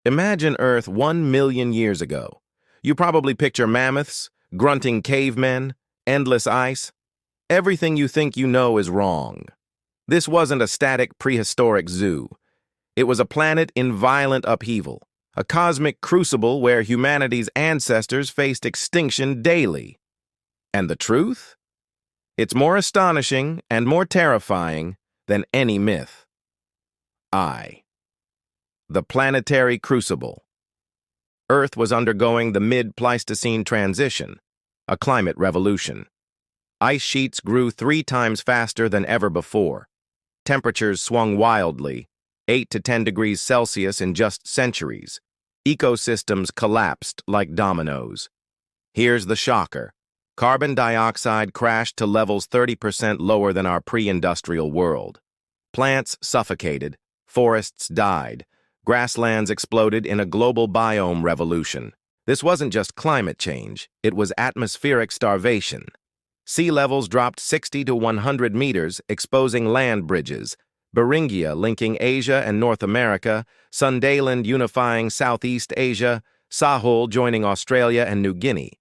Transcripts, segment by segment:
Imagine Earth 1 million years ago. You probably picture mammoths, grunting cavemen, endless ice. Everything you think you know is wrong. This wasn't a static prehistoric zoo. It was a planet in violent upheaval, a cosmic crucible where humanity's ancestors faced extinction daily. And the truth? It's more astonishing and more terrifying than any myth. The planetary crucible. Earth was undergoing the mid-Pleistocene transition, a climate revolution. Ice sheets grew 3 times faster than ever before. Temperatures swung wildly, 8 to 10 degrees Celsius in just centuries. Ecosystems collapsed like dominoes. Here's the shocker. Carbon dioxide crashed to levels 30% lower than our pre-industrial world. Plants suffocated, forests died, grasslands exploded in a global biome revolution. This wasn't just climate change, it was atmospheric starvation. Sea levels dropped 60 to 100 meters, exposing land bridges, Beringia linking Asia and North America, Sundaland unifying Southeast Asia, Sahul joining Australia and New Guinea.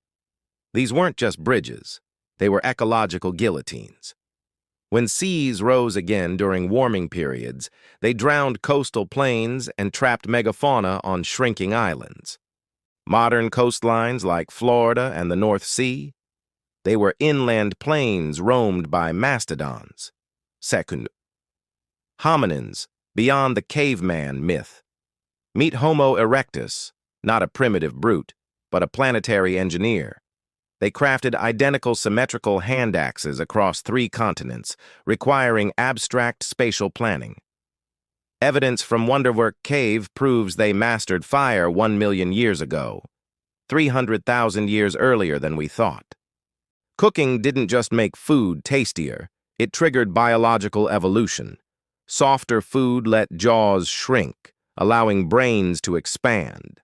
These weren't just bridges, they were ecological guillotines. When seas rose again during warming periods, they drowned coastal plains and trapped megafauna on shrinking islands. Modern coastlines like Florida and the North Sea, they were inland plains roamed by mastodons. Second, hominins, beyond the caveman myth. Meet Homo erectus, not a primitive brute, but a planetary engineer. They crafted identical symmetrical hand axes across 3 continents, requiring abstract spatial planning. Evidence from Wonderwork Cave proves they mastered fire 1 million years ago, 300,000 years earlier than we thought. Cooking didn't just make food tastier, it triggered biological evolution. Softer food let jaws shrink, allowing brains to expand.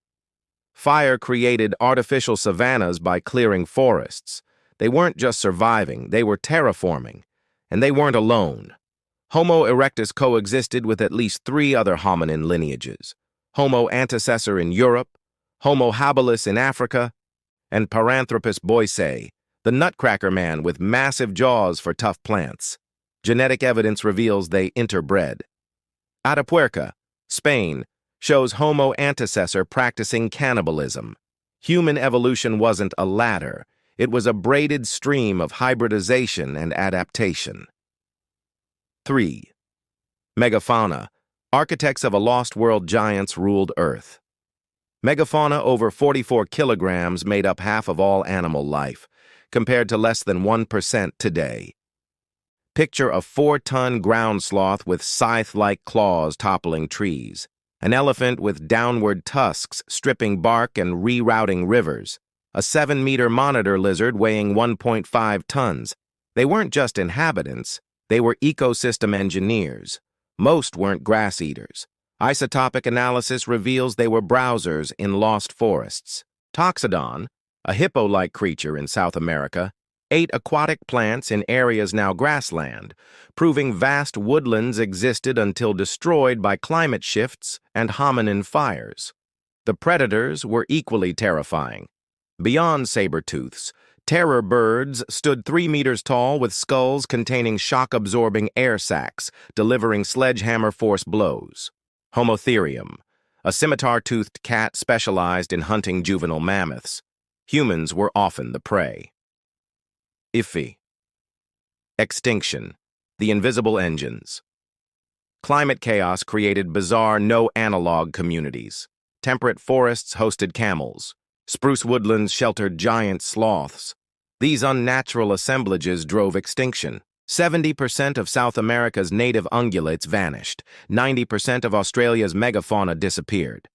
Fire created artificial savannas by clearing forests. They weren't just surviving, they were terraforming. And they weren't alone. Homo erectus coexisted with at least 3 other hominin lineages. Homo antecessor in Europe, Homo habilis in Africa, and Paranthropus boisei, the nutcracker man with massive jaws for tough plants. Genetic evidence reveals they interbred. Atapuerca, Spain, shows Homo antecessor practicing cannibalism. Human evolution wasn't a ladder, it was a braided stream of hybridization and adaptation. 3. Megafauna, architects of a lost world giants ruled Earth. Megafauna over 44 kilograms made up half of all animal life, compared to less than 1% today. Picture a 4-ton ground sloth with scythe-like claws toppling trees. An elephant with downward tusks stripping bark and rerouting rivers. A 7-meter monitor lizard weighing 1.5 tons. They weren't just inhabitants, they were ecosystem engineers. Most weren't grass eaters. Isotopic analysis reveals they were browsers in lost forests. Toxodon, a hippo-like creature in South America, ate aquatic plants in areas now grassland, proving vast woodlands existed until destroyed by climate shifts and hominin fires. The predators were equally terrifying. Beyond saber-tooths, terror birds stood 3 meters tall with skulls containing shock-absorbing air sacs, delivering sledgehammer-force blows. Homotherium, a scimitar-toothed cat specialized in hunting juvenile mammoths. Humans were often the prey. IFI. Extinction, the invisible engines. Climate chaos created bizarre no-analog communities. Temperate forests hosted camels. Spruce woodlands sheltered giant sloths. These unnatural assemblages drove extinction. 70% of South America's native ungulates vanished. 90% of Australia's megafauna disappeared.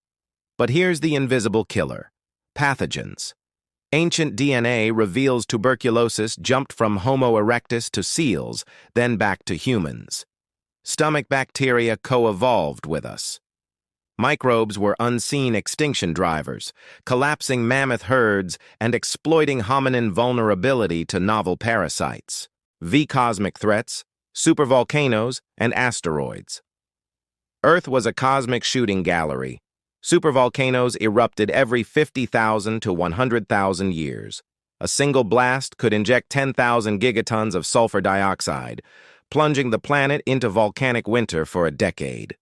But here's the invisible killer: pathogens. Ancient DNA reveals tuberculosis jumped from Homo erectus to seals, then back to humans. Stomach bacteria co-evolved with us. Microbes were unseen extinction drivers, collapsing mammoth herds and exploiting hominin vulnerability to novel parasites. V-cosmic threats, supervolcanoes, and asteroids. Earth was a cosmic shooting gallery. Supervolcanoes erupted every 50,000 to 100,000 years. A single blast could inject 10,000 gigatons of sulfur dioxide, plunging the planet into volcanic winter for a decade.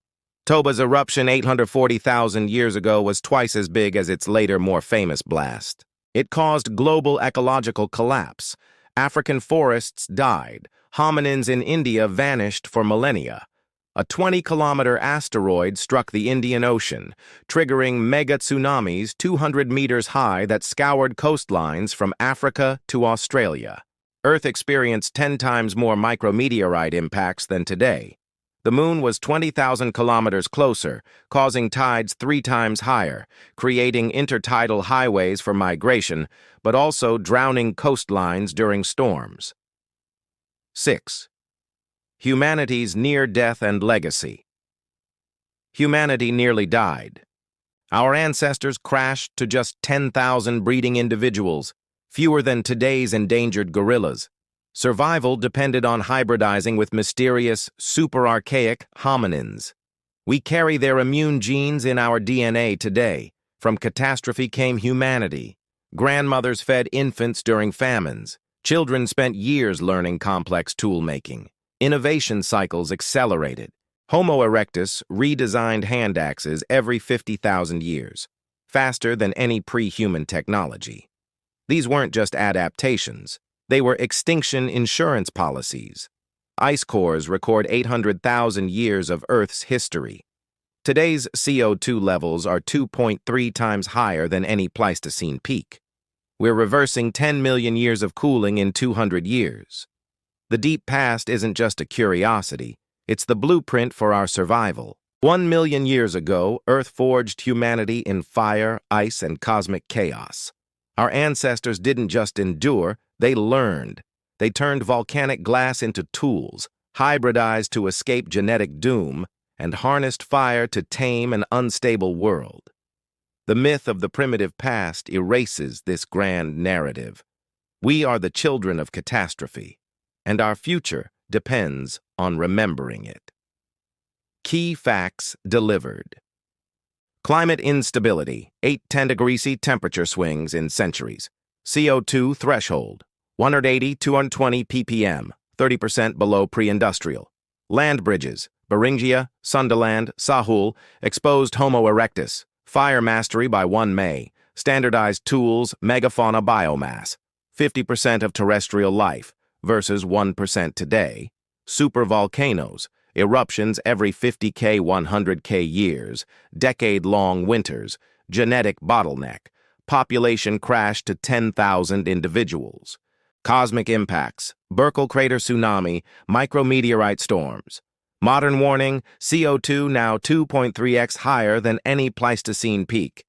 Toba's eruption 840,000 years ago was twice as big as its later, more famous blast. It caused global ecological collapse. African forests died. Hominins in India vanished for millennia. A 20-kilometer asteroid struck the Indian Ocean, triggering mega tsunamis 200 meters high that scoured coastlines from Africa to Australia. Earth experienced 10 times more micrometeorite impacts than today. The moon was 20,000 kilometers closer, causing tides 3 times higher, creating intertidal highways for migration, but also drowning coastlines during storms. 6. Humanity's near-death and legacy. Humanity nearly died. Our ancestors crashed to just 10,000 breeding individuals, fewer than today's endangered gorillas. Survival depended on hybridizing with mysterious, super-archaic hominins. We carry their immune genes in our DNA today. From catastrophe came humanity. Grandmothers fed infants during famines. Children spent years learning complex tool-making. Innovation cycles accelerated. Homo erectus redesigned hand axes every 50,000 years, faster than any pre-human technology. These weren't just adaptations. They were extinction insurance policies. Ice cores record 800,000 years of Earth's history. Today's CO2 levels are 2.3 times higher than any Pleistocene peak. We're reversing 10 million years of cooling in 200 years. The deep past isn't just a curiosity, it's the blueprint for our survival. 1 million years ago, Earth forged humanity in fire, ice, and cosmic chaos. Our ancestors didn't just endure, they learned. They turned volcanic glass into tools, hybridized to escape genetic doom, and harnessed fire to tame an unstable world. The myth of the primitive past erases this grand narrative. We are the children of catastrophe, and our future depends on remembering it. Key facts delivered. Climate instability, 8-10 degrees C temperature swings in centuries. CO2 threshold, 180-220 ppm, 30% below pre-industrial. Land bridges, Beringia, Sunderland, Sahul, exposed Homo erectus. Fire mastery by 1 May. Standardized tools, megafauna biomass. 50% of terrestrial life versus 1% today. Supervolcanoes, eruptions every 50K, 100K years. Decade-long winters. Genetic bottleneck. Population crash to 10,000 individuals. Cosmic impacts, Burckle crater tsunami, micrometeorite storms. Modern warning, CO2 now 2.3x higher than any Pleistocene peak.